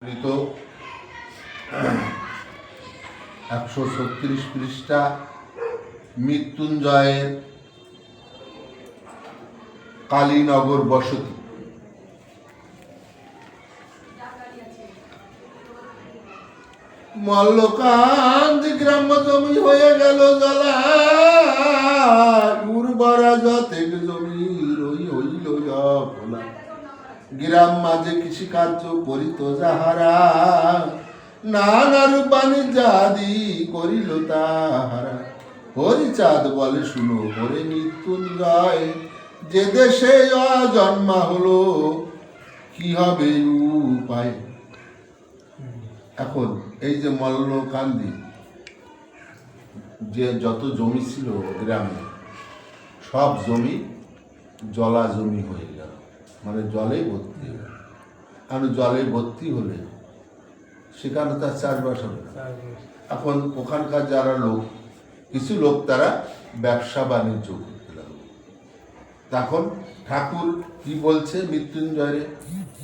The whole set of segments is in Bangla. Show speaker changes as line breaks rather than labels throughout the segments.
136 পৃষ্ঠা মৃত্যুঞ্জয়ের কালীনগর বসতি। মল্লকান্দি গ্রাম্য জমি হয়ে গেল জলা, উর্বরা যতেক জমি রই হইল খোলা। গ্রাম মাঝে কৃষিকার্য করিত যাহারা, নানা রূপ বাণিজ্যাদি করিল তাহারা। হরিচাঁদ বলে শুনো হরে মৃত্যুঞ্জয়, যে দেশে জন্মা হলো কি হবে উপায়। এখন এই যে মল্লকান্দি যে যত জমি ছিল গ্রামে, সব জমি জলা জমি হয়ে গেল, মানে জলে ভর্তি হয়ে গেল। কারণ জলে ভর্তি হলে সেখানে তার চাষবাস হবে না। এখন ওখানকার যারা লোক, কিছু লোক তারা ব্যবসা বাণিজ্য করতে লাগলো। তখন ঠাকুর কি বলছে মৃত্যুঞ্জয়,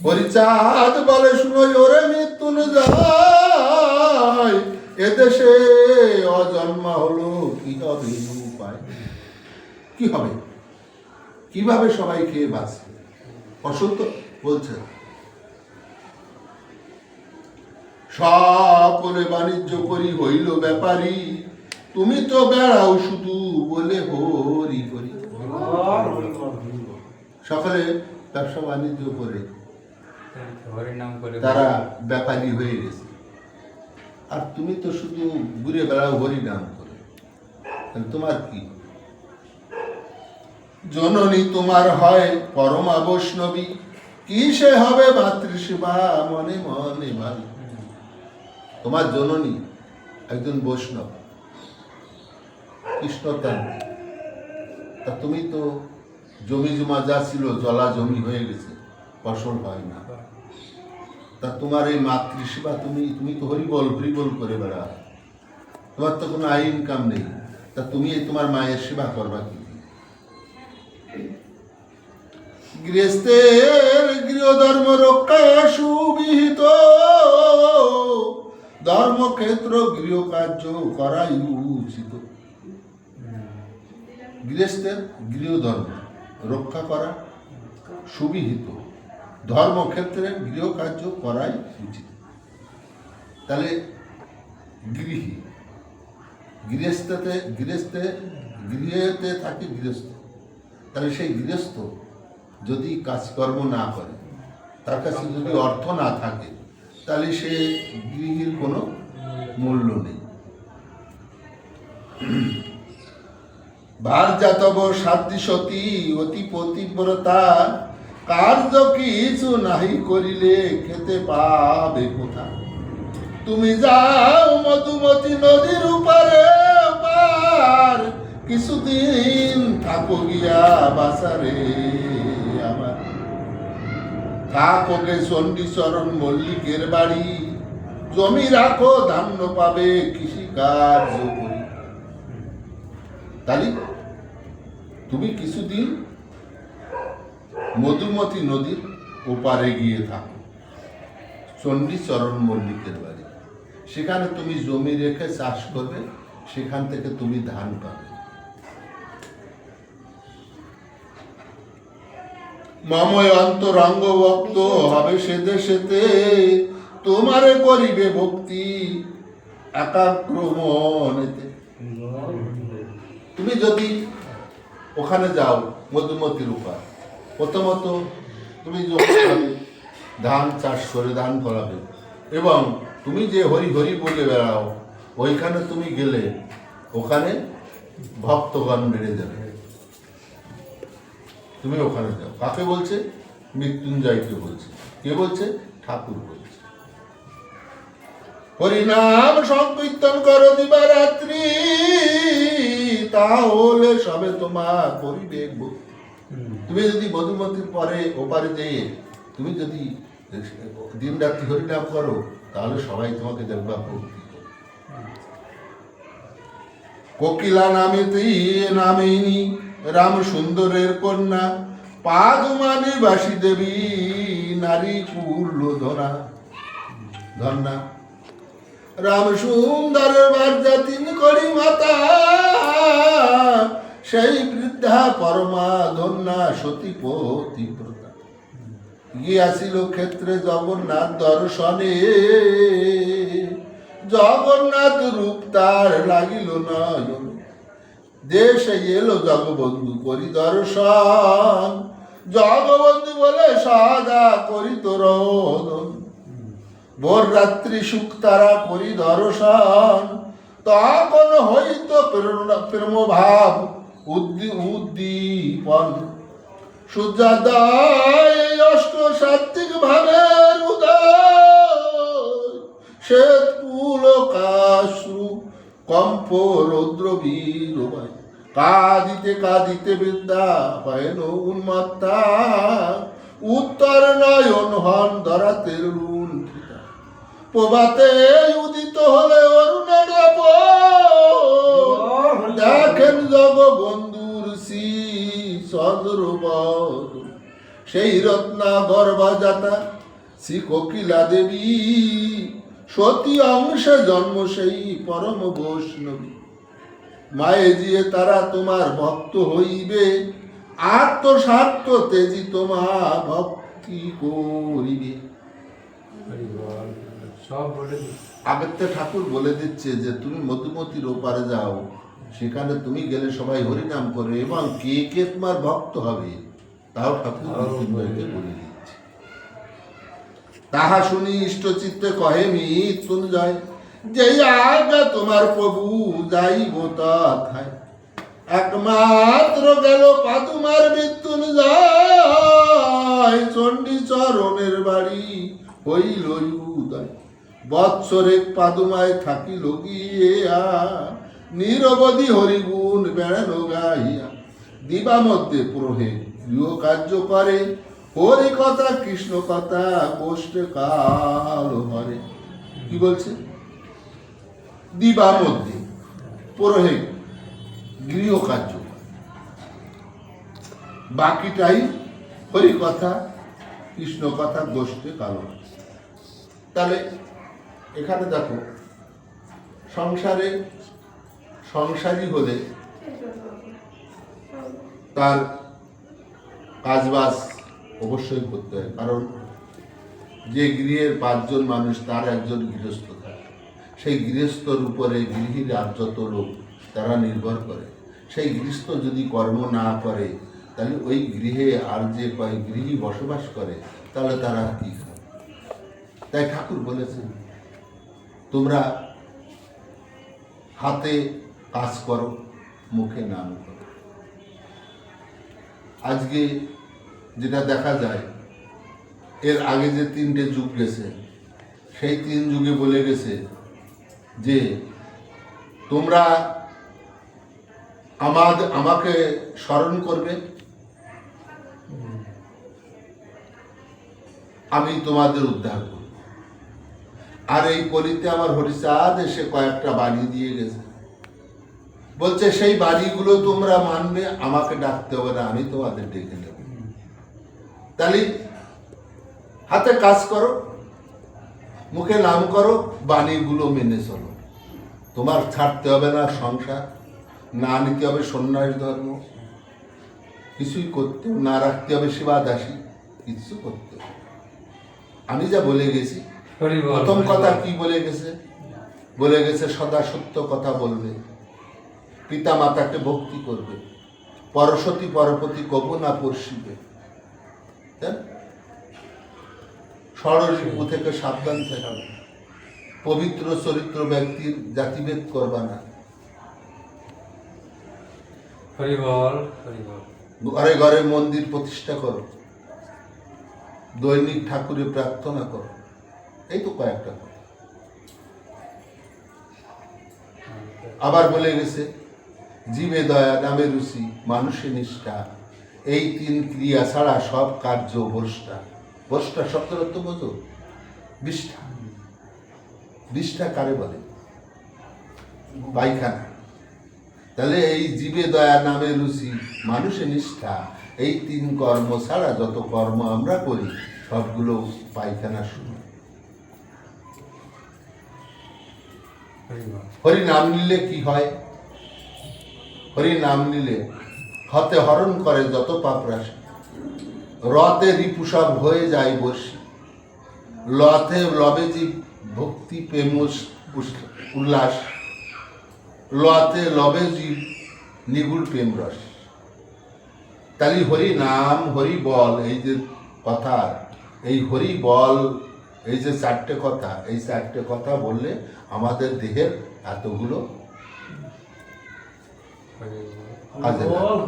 হরিচাঁদ বলে শুনো ওরে মৃত্যুঞ্জয়, এদেশে অজন্মা হলো কি হবে উপায়। কি হবে, কিভাবে সবাই খেয়ে বাঁচবে? অসত্য বলছে, সকলে বাণিজ্য করি হইল ব্যাপারী, তুমি তো বেড়াও শুধু বলে হরি হরি। সকলে ব্যবসা বাণিজ্য করে তারা ব্যাপারী হয়ে গেছে, আর তুমি তো শুধু ঘুরে বেড়াও হরি নাম করে। তোমার কি? জননী তোমার হয় পরমা বৈষ্ণবী, কি সে হবে মাতৃসেবা মনে মনে ভাবি। তোমার জননী একজন বৈষ্ণব, কৃষ্ণকান্তি, তা তুমি তো জমি জমা যা ছিল জলা জমি হয়ে গেছে, ফসল হয় না। তা তোমার এই মাতৃসেবা তুমি তো হরিবল হরিবল করে বেড়া, তোমার তো কোনো আয় ইনকাম নেই, তা তুমি এই তোমার মায়ের সেবা করবা কি? গৃহস্থের গৃহধর্ম রক্ষা সুবিহিত, ধর্মক্ষেত্র গৃহ কার্য করাই উচিত। গৃহস্থের গৃহধর্ম রক্ষা করা সুবিহিত, ধর্মক্ষেত্রে গৃহ কার্য করাই উচিত। তাহলে গৃহী, গৃহেতে থাকে গৃহস্থ। তাহলে সেই গৃহস্থ যদি কাজকর্ম না করে, তার কাছে যদি অর্থ না থাকে, তাহলে সে গৃহীর কোনো মূল্য নেই। ভারজাতব সাধ্য সতী অতি পতিব্রতা, কার্য কিছু নাহি করিলে খেতে পাবে কোথা। তুমি যাও মধুমতি নদীর উপারে পার, কিছুদিন থাকো গিয়া বাসারে আমার। থাকোগে চণ্ডীচরণ মল্লিকের বাড়ি, জমি রাখো ধান্য পাবে কৃষি কার্য করি। তাহলে তুমি কিছুদিন মধুমতি নদীর ওপারে গিয়ে থাকো, চণ্ডীচরণ মল্লিকের বাড়ি, সেখানে তুমি জমি রেখে চাষ করবে, সেখান থেকে তুমি ধান পাবে। মময় অন্তরঙ্গ ভক্ত হবে সে দেশেতে, তোমারে করিবে ভক্তি একাগ্র মনেতে। তুমি যদি ওখানে যাও মধুমতির উপর, প্রথমত তুমি ধান চাষ করে ধান ফলাবে, এবং তুমি যে হরি হরি বলে বেড়াও, ওইখানে তুমি গেলে ওখানে ভক্তগণ বেড়ে যাবে। তুমি ওখানে যাও। কাকে বলছে? মৃত্যুঞ্জয়কে বলছে। কে বলছে? ঠাকুর বলছে। হরিনাম সংকীর্তন করো দিবারাত্রি, তাহলে সবে তোমার করিবে। তুমি যদি মধুমতির পরে ওপারে যেয়ে তুমি যদি দিন রাত্রি হরিনাম করো, তাহলে সবাই তোমাকে দেখবা ভক্তি। কোকিলা নামেনি রাম সুন্দরের কন্যা, পাদুমানি বাসী দেবী নারী কুল ধরা। ধন্যা রাম সুন্দরের বার্যা তিনি করি মাতা, সেই বৃদ্ধা পরমা ধন্যা সতী পতিব্রতা। গিয়াছিল ক্ষেত্রে জগন্নাথ দর্শনে, জগন্নাথ রূপ তার লাগিল নয়ন। দেশে এলো জগবন্ধু করি দর্শন, জগবন্ধু বলে সদা করি তোর ভোর রাত্রি সুখ তারা করি দর্শন। তখন হইত প্রেম ভাব উদ্দীপন, সূর্যোদয় অষ্ট সাত্বিক ভাবের উদয়। শ্বেত কুল কাশ্রু কম্প রৌদ্র বীর ভাই, কাঁদিতে কাঁদিতে বৃদ্ধা পায়ন উন্মত্তা। উত্তর নয়ন হন ধরাতে লুণ্ঠিতা, প্রভাতে উদিত হলে অরুণের দেখেন জগবন্ধুর শ্রী চন্দ্রপদ। সেই রত্না গর্ভজাতা শ্রী কোকিলা দেবী, সতী অংশে জন্ম সেই পরম বৈষ্ণবী। মায়ে জিয়ে তারা তোমার ভক্ত হইবে, আত্মস্বার্থ তেজি তোমা ভক্তি করিবে। আগের তো ঠাকুর বলে দিচ্ছে যে তুমি মধুমতির ওপারে যাও, সেখানে তুমি গেলে সবাই হরিনাম করে, এবং কে কে তোমার ভক্ত হবে তাও ঠাকুর বলে দিচ্ছে। তাহা শুনি ইষ্টচিত্তে কহে মৃত্যুঞ্জয়, যেই আজ্ঞা তোমার প্রভু যাইব তথায়। একমাত্র গেল পাতুমার মৃত্যুঞ্জয়, চণ্ডী চরণের বাড়ি হইল উদয়। বৎসরেক পাদুমায় থাকিল গিয়া, নিরবধি হরিগুণ বেড়ানো গাইয়া। দিবা মধ্যে প্রহে গৃহ কার্য করে, হরি কথা কৃষ্ণ কথা কোষ্ঠে কাল হরে। কি বলছে? দিবা মধ্যে প্রহে গৃহ কার্য, বাকিটাই হরি কথা কৃষ্ণ কথা গোষ্ঠে কাল। তাহলে এখানে দেখো, সংসারী হলে তার কাজবাজ অবশ্যই করতে হয়, কারণ যে গৃহের 5 জন মানুষ তার একজন গৃহস্থ থাকে, সেই গৃহস্থর উপরে গৃহীর আর যত লোক তারা নির্ভর করে। সেই গৃহস্থ যদি কর্ম না করে, তাহলে ওই গৃহে আর যে কয় গৃহী বসবাস করে, তাহলে তারা কি খায়? তাই ঠাকুর বলেছেন, তোমরা হাতে কাজ করো, মুখে নাম করো। আজকে যেটা দেখা যায়, এর আগে যে 3টে যুগ গেছে, সেই 3 যুগে বলে গেছে যে তোমরা আমাকে স্মরণ করবে, আমি তোমাদের উদ্ধার করব। আর এই কলিতে আমার হরিচাঁদ এসে কয়েকটা বাড়ি দিয়ে গেছে, বলছে সেই বাড়িগুলো তোমরা মানবে, আমাকে ডাকতে হবে না, আমি তোমাদের ডেকে নেব। তাহলে হাতে কাজ করো, মুখে নাম করো, বাণীগুলো মেনে চলো। তোমার ছাড়তে হবে না সংসার, না নিতে হবে সন্ন্যাস ধর্ম, কিছুই করতে না, রাখতে হবে সেবা দাসী, কিছু করতে হবে। আমি যা বলে গেছি, প্রথম কথা কি বলে গেছে? বলে গেছে সদা সত্য কথা বলবে, পিতা মাতাকে ভক্তি করবে, পরসতী পরপতি কবু না পরশিবে, ষড়রিপু থেকে সাবধান থাকবে, পবিত্র চরিত্র ব্যক্তির জাতিভেদ করবা না, ঘরে ঘরে মন্দির প্রতিষ্ঠা করো, দৈনিক ঠাকুরের প্রার্থনা করো। এই তো কয়েকটা কথা। আবার বলে গেছে জীবে দয়া, নামে রুচি, মানুষে নিষ্ঠা, এই 3 ক্রিয়া ছাড়া সব কার্য ভ্রষ্টা। ভ্রষ্টা শব্দের অর্থ বোঝো? বিষ্ঠা। বিষ্ঠা কারে বলে? পায়খানা। তাহলে এই জীবে দয়া, নামে রুচি, মানুষে নিষ্ঠা, এই 3 কর্ম ছাড়া যত কর্ম আমরা করি সবগুলো পায়খানা শুরু। হরি নাম নিলে কি হয়? হরি নাম নিলে হতে হরণ করে যত পাপ রাশি, রতে রিপুসব হয়ে যায় বসি, লতে লবে জীব ভক্তি প্রেম উল্লাস, লতে লবে জীব নিগুড় প্রেম রস। তাহলে হরি নাম হরি বল, এই যে কথা, এই হরি বল, এই যে চারটে কথা, এই চারটে কথা বললে আমাদের দেহের এতগুলো কাজে লাগে।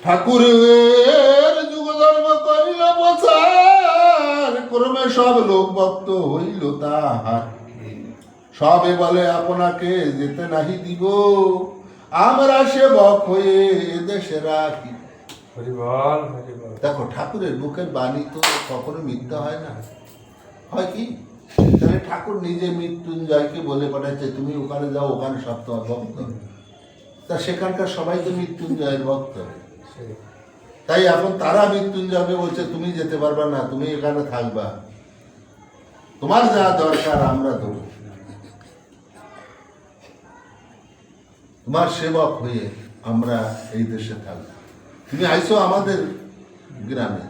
ঠাকুরের যুগ ধর্ম করিল প্রচার, ক্রমে সব লোক ভক্ত হইল তাহার। সবে বলে আপনাকে যেতে নাহি দিব, আমরা সেবক হয়ে এদেশে রাখি। দেখো ঠাকুরের মুখের বাণী তো কখনো মিথ্যা হয় না, হয় কি? তাহলে ঠাকুর নিজে মৃত্যুঞ্জয়কে বলে পাঠাচ্ছে তুমি ওখানে যাও, ওখানে সব তোমার ভক্ত। তা সেখানকার সবাই তো মৃত্যুঞ্জয়ের ভক্ত, তাই এখন তারা মৃত্যুঞ্জয়কে বলছে তুমি যেতে পারবা না, তুমি এখানে থাকবা, তোমার যা দরকার আমরা দেবো। তোমার সেবক হয়ে আমরা এই দেশে থাকবো। তুমি আইসো আমাদের গ্রামে,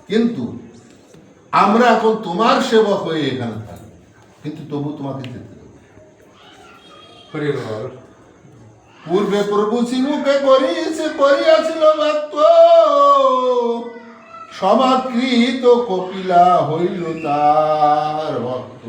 কিন্তু আমরা এখন তোমার সেবক হয়ে এখানে থাকবো, কিন্তু তবু তোমাকে যেতে দেবো। পূর্বে প্রভু শ্রীরূপে করিয়াছিল ভক্ত, সমাকৃত কপিলা হইল তার ভক্ত।